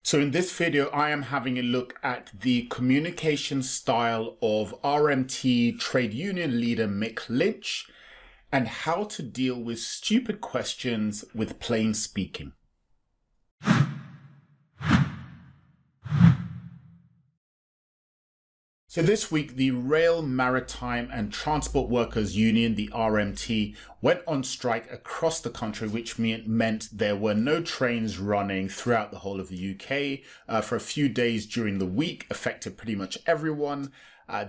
So in this video, I am having a look at the communication style of RMT trade union leader Mick Lynch and how to deal with stupid questions with plain speaking. So this week, the Rail, Maritime and Transport Workers Union, the RMT, went on strike across the country, which meant there were no trains running throughout the whole of the UK for a few days during the week, affected pretty much everyone.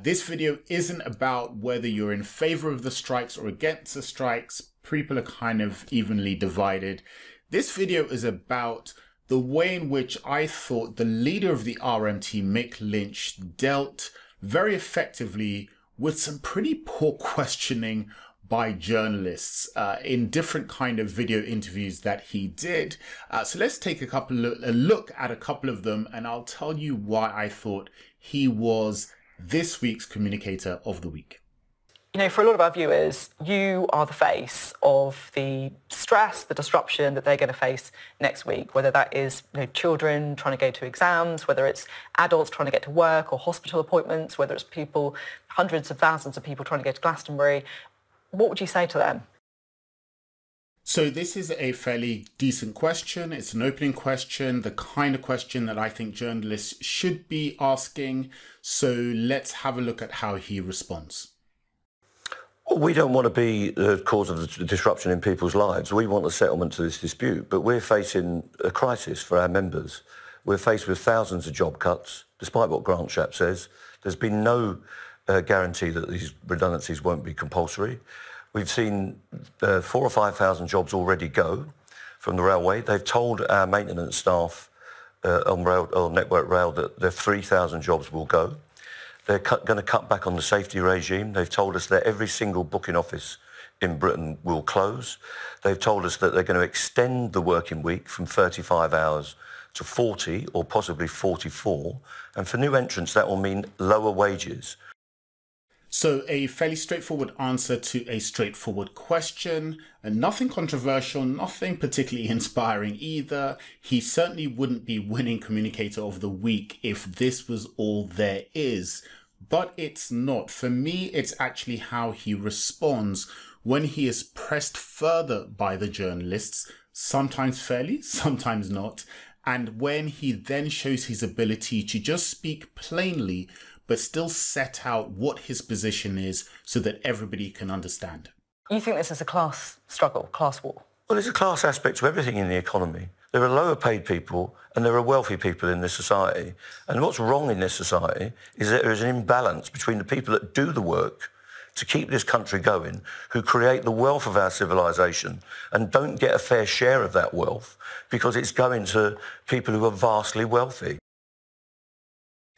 This video isn't about whether you're in favor of the strikes or against the strikes. People are kind of evenly divided. This video is about the way in which I thought the leader of the RMT, Mick Lynch, dealt very effectively with some pretty poor questioning by journalists in different kind of video interviews that he did. So let's take a look at a couple of them, and I'll tell you why I thought he was this week's communicator of the week. You know, for a lot of our viewers, you are the face of the stress, the disruption that they're going to face next week, whether that is children trying to go to exams, whether it's adults trying to get to work or hospital appointments, whether it's people, hundreds of thousands of people trying to go to Glastonbury. What would you say to them? So this is a fairly decent question. It's an opening question, the kind of question that I think journalists should be asking. So let's have a look at how he responds. We don't want to be the cause of the disruption in people's lives. We want a settlement to this dispute, but we're facing a crisis for our members. We're faced with thousands of job cuts, despite what Grant Shapps says. There's been no guarantee that these redundancies won't be compulsory. We've seen 4,000 or 5,000 jobs already go from the railway. They've told our maintenance staff on Network Rail that their 3,000 jobs will go. They're going to cut back on the safety regime. They've told us that every single booking office in Britain will close. They've told us that they're going to extend the working week from 35 hours to 40 or possibly 44. And for new entrants, that will mean lower wages. So a fairly straightforward answer to a straightforward question, and nothing controversial, nothing particularly inspiring either. He certainly wouldn't be winning Communicator of the Week if this was all there is, but it's not. For me, it's actually how he responds when he is pressed further by the journalists, sometimes fairly, sometimes not, and when he then shows his ability to just speak plainly but still set out what his position is so that everybody can understand. You think this is a class struggle, class war? Well, there's a class aspect to everything in the economy. There are lower paid people and there are wealthy people in this society. And what's wrong in this society is that there is an imbalance between the people that do the work to keep this country going, who create the wealth of our civilization and don't get a fair share of that wealth because it's going to people who are vastly wealthy.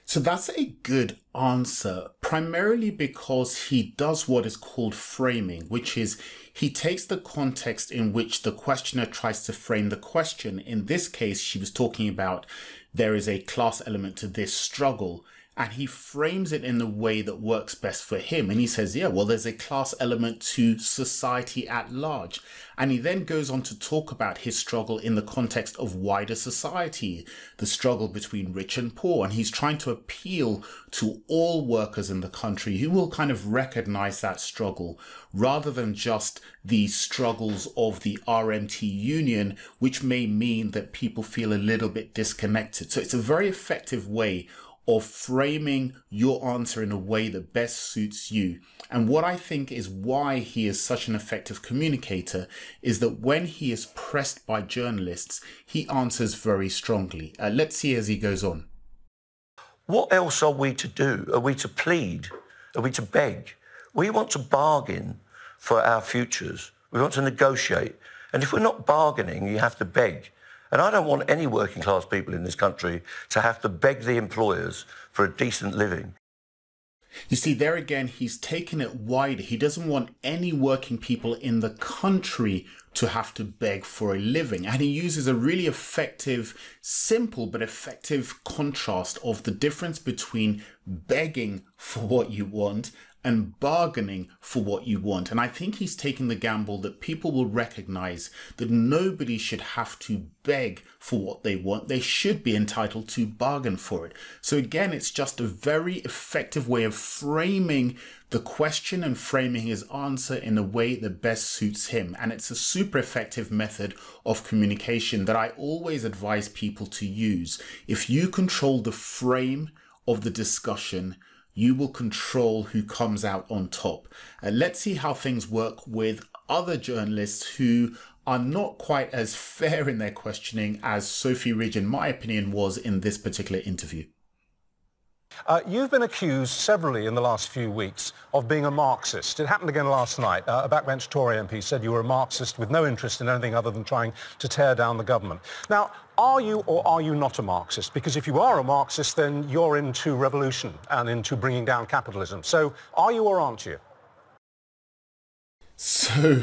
So that's a good answer, primarily because he does what is called framing, which is he takes the context in which the questioner tries to frame the question. In this case, she was talking about there is a class element to this struggle, and he frames it in the way that works best for him. And he says, yeah, well, there's a class element to society at large. And he then goes on to talk about his struggle in the context of wider society, the struggle between rich and poor. And he's trying to appeal to all workers in the country who will kind of recognize that struggle rather than just the struggles of the RMT union, which may mean that people feel a little bit disconnected. So it's a very effective way of framing your answer in a way that best suits you. And what I think is why he is such an effective communicator is that when he is pressed by journalists, he answers very strongly. Let's see as he goes on. What else are we to do? Are we to plead? Are we to beg? We want to bargain for our futures. We want to negotiate. And if we're not bargaining, you have to beg. And I don't want any working class people in this country to have to beg the employers for a decent living. You see, there again, he's taken it wider. He doesn't want any working people in the country to have to beg for a living. And he uses a really effective, simple but effective contrast of the difference between begging for what you want and bargaining for what you want. And I think he's taking the gamble that people will recognize that nobody should have to beg for what they want. They should be entitled to bargain for it. So again, it's just a very effective way of framing the question and framing his answer in a way that best suits him. And it's a super effective method of communication that I always advise people to use. If you control the frame of the discussion, you will control who comes out on top. Let's see how things work with other journalists who are not quite as fair in their questioning as Sophie Ridge, in my opinion, was in this particular interview. You've been accused severally in the last few weeks of being a Marxist. It happened again last night. A backbench Tory MP said you were a Marxist with no interest in anything other than trying to tear down the government. Now, are you or are you not a Marxist? Because if you are a Marxist, then you're into revolution and into bringing down capitalism. So are you or aren't you? So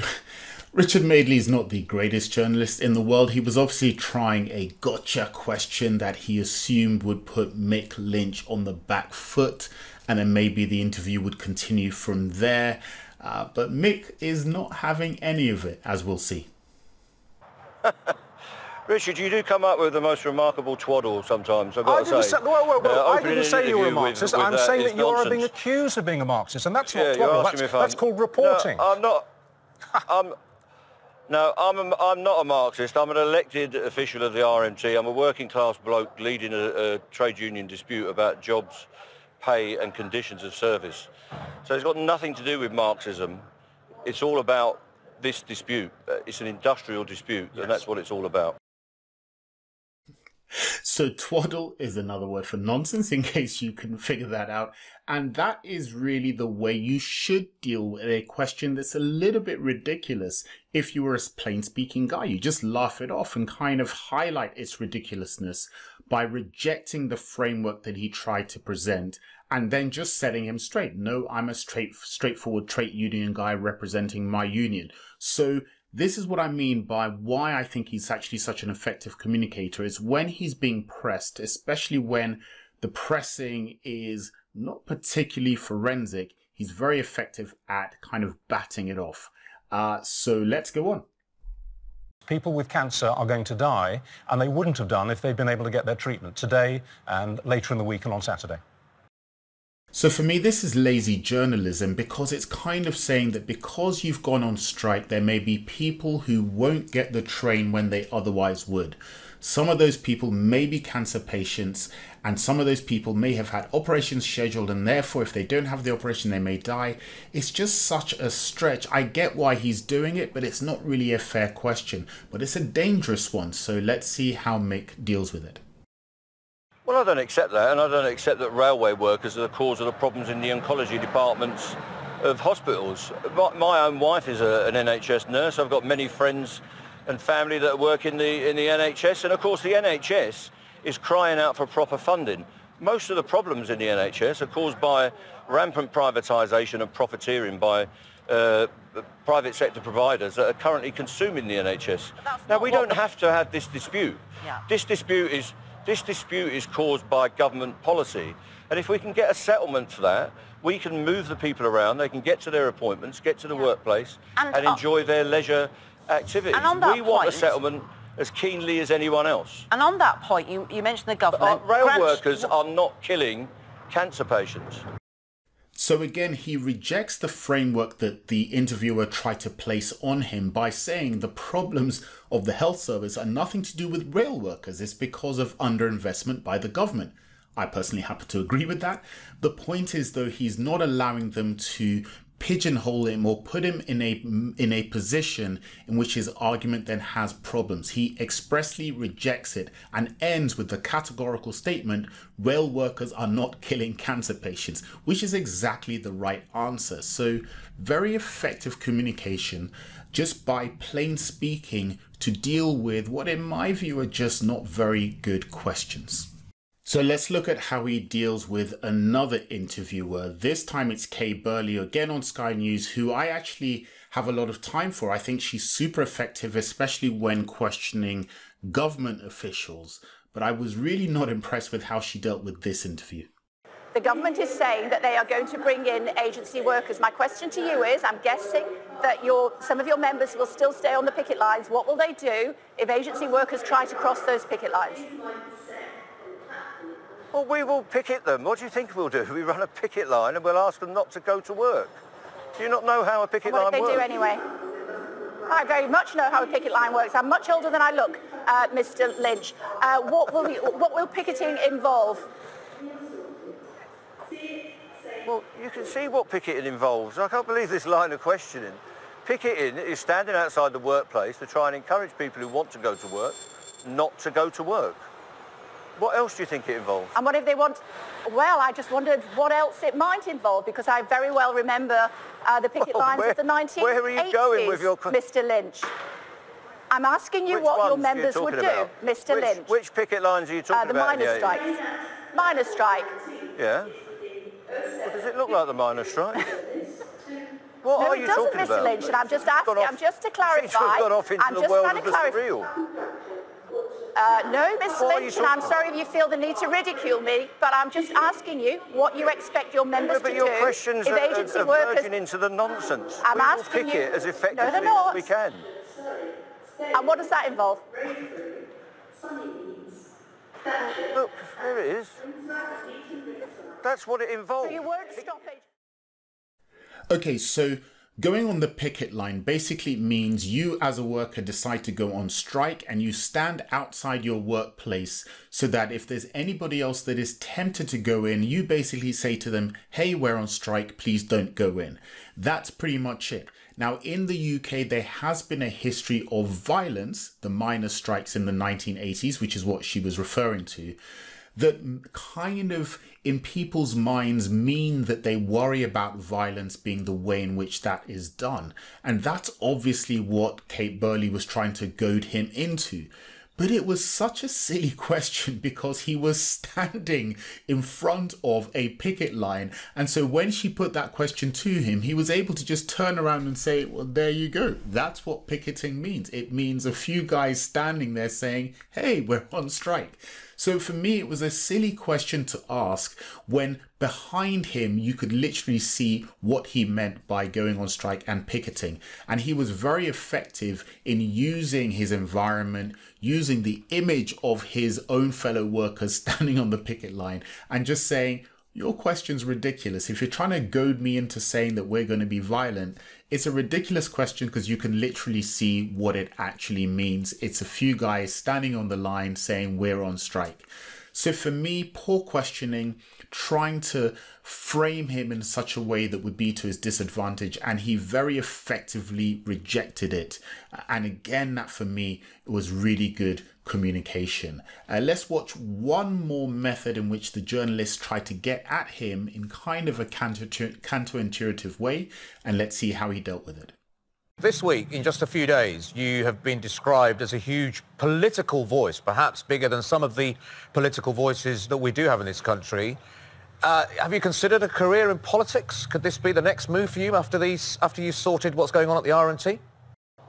Richard Madeley is not the greatest journalist in the world. He was obviously trying a gotcha question that he assumed would put Mick Lynch on the back foot, and then maybe the interview would continue from there. But Mick is not having any of it, as we'll see. Richard, you do come up with the most remarkable twaddle sometimes, I've got to say. I didn't say you were a Marxist. I'm saying that you're being nonsense. accused of being a Marxist, and that's not Yeah, twaddle. That's called reporting. No, I'm not. I'm not a Marxist. I'm an elected official of the RMT. I'm a working class bloke leading a trade union dispute about jobs, pay and conditions of service. So it's got nothing to do with Marxism. It's all about this dispute. It's an industrial dispute, yes. And that's what it's all about. So twaddle is another word for nonsense, in case you couldn't figure that out. And that is really the way you should deal with a question that's a little bit ridiculous. If you were a plain speaking guy, you just laugh it off and kind of highlight its ridiculousness by rejecting the framework that he tried to present and then just setting him straight. No, I'm a straightforward trade union guy representing my union. So this is what I mean by why I think he's actually such an effective communicator, is when he's being pressed, especially when the pressing is not particularly forensic, he's very effective at kind of batting it off. So let's go on. People with cancer are going to die, and they wouldn't have done if they'd been able to get their treatment today and later in the week and on Saturday. So for me, this is lazy journalism, because it's kind of saying that because you've gone on strike, there may be people who won't get the train when they otherwise would. Some of those people may be cancer patients, and some of those people may have had operations scheduled, and therefore if they don't have the operation, they may die. It's just such a stretch. I get why he's doing it, but it's not really a fair question. But it's a dangerous one, so let's see how Mick deals with it. Well, I don't accept that, and I don't accept that railway workers are the cause of the problems in the oncology departments of hospitals. My own wife is an NHS nurse. I've got many friends and family that work in the NHS, and of course the NHS is crying out for proper funding. Most of the problems in the NHS are caused by rampant privatisation and profiteering by private sector providers that are currently consuming the NHS. Now, we don't have to have this dispute. Yeah. This dispute is caused by government policy, and if we can get a settlement for that, we can move the people around, they can get to their appointments, get to the workplace and enjoy their leisure activities. We want a settlement as keenly as anyone else. And on that point, you mentioned the government. Rail workers are not killing cancer patients. So again, he rejects the framework that the interviewer tried to place on him by saying the problems of the health service are nothing to do with rail workers. It's because of underinvestment by the government. I personally happen to agree with that. The point is, though, he's not allowing them to pigeonhole him or put him in a position in which his argument then has problems. He expressly rejects it and ends with the categorical statement, rail workers are not killing cancer patients, which is exactly the right answer. So very effective communication just by plain speaking to deal with what in my view are just not very good questions. So let's look at how he deals with another interviewer. This time it's Kay Burley, again on Sky News, who I actually have a lot of time for. I think she's super effective, especially when questioning government officials. But I was really not impressed with how she dealt with this interview. The government is saying that they are going to bring in agency workers. My question to you is, I'm guessing that some of your members will still stay on the picket lines. What will they do if agency workers try to cross those picket lines? Well, we will picket them. What do you think we'll do? We run a picket line and we'll ask them not to go to work. Do you not know how a picket line works? What if they do anyway? I very much know how a picket line works. I'm much older than I look, Mr. Lynch. What will picketing involve? Well, you can see what picketing involves. I can't believe this line of questioning. Picketing is standing outside the workplace to try and encourage people who want to go to work not to go to work. What else do you think it involves? And what if they want... Well, I just wondered what else it might involve, because I very well remember the picket lines of the 1980s, where are you going with your... Mr. Lynch. I'm asking you what your members would do, Mr. Lynch. Which picket lines are you talking about? The miners' strikes. Miners' strike. Yeah. Well, does it look like the miners' strike? What are you talking about? No, it doesn't, Mr. Lynch, and I'm just asking, I'm just to clarify. You've gone off into the world of the surreal. No, Mr. Lynch, and I'm sorry if you feel the need to ridicule me, but I'm just asking you what you expect your members to do. But your questions are verging into the nonsense. I'm we asking will pick it as effectively as we can. And what does that involve? Look, there it is. That's what it involves. You won't stop it. Okay, so going on the picket line basically means you as a worker decide to go on strike and you stand outside your workplace so that if there's anybody else that is tempted to go in, you basically say to them, hey, we're on strike, please don't go in. That's pretty much it. Now, in the UK, there has been a history of violence, the miners' strikes in the 1980s, which is what she was referring to, that kind of in people's minds mean that they worry about violence being the way in which that is done. And that's obviously what Kate Burley was trying to goad him into. But it was such a silly question because he was standing in front of a picket line. And so when she put that question to him, he was able to just turn around and say, well, there you go. That's what picketing means. It means a few guys standing there saying, hey, we're on strike. So for me, it was a silly question to ask when behind him, you could literally see what he meant by going on strike and picketing. And he was very effective in using his environment, using the image of his own fellow workers standing on the picket line and just saying, your question's ridiculous. If you're trying to goad me into saying that we're going to be violent, it's a ridiculous question because you can literally see what it actually means. It's a few guys standing on the line saying we're on strike. So for me, poor questioning, trying to frame him in such a way that would be to his disadvantage, and he very effectively rejected it. And again, that for me was really good communication. Let's watch one more method in which the journalists tried to get at him in kind of a counterintuitive way, and let's see how he dealt with it. This week, in just a few days, you have been described as a huge political voice, perhaps bigger than some of the political voices that we do have in this country. Have you considered a career in politics? Could this be the next move for you after you've sorted what's going on at the RMT?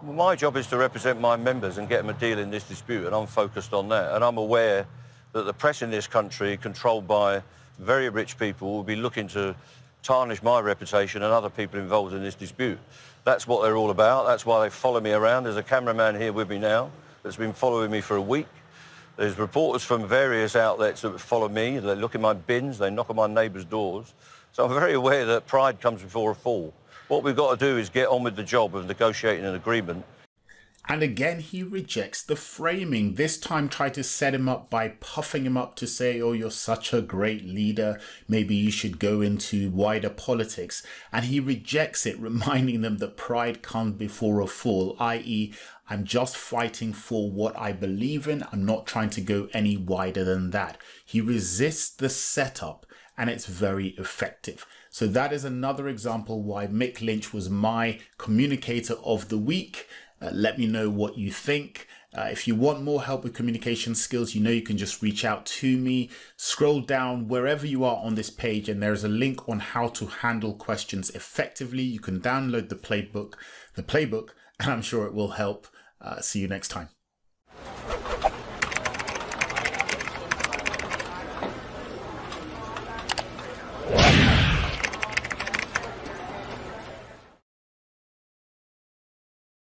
Well, my job is to represent my members and get them a deal in this dispute, and I'm focused on that. And I'm aware that the press in this country, controlled by very rich people, will be looking to tarnish my reputation and other people involved in this dispute. That's what they're all about. That's why they follow me around. There's a cameraman here with me now that's been following me for a week. There's reporters from various outlets that follow me. They look in my bins. They knock on my neighbours' doors. So I'm very aware that pride comes before a fall. What we've got to do is get on with the job of negotiating an agreement. And again, he rejects the framing. This time tried to set him up by puffing him up to say, oh, you're such a great leader. Maybe you should go into wider politics. And he rejects it, reminding them that pride comes before a fall, i.e., I'm just fighting for what I believe in. I'm not trying to go any wider than that. He resists the setup, and it's very effective. So that is another example why Mick Lynch was my communicator of the week. Let me know what you think. If you want more help with communication skills, you know you can just reach out to me. Scroll down wherever you are on this page and there's a link on how to handle questions effectively. You can download the playbook, and I'm sure it will help. See you next time.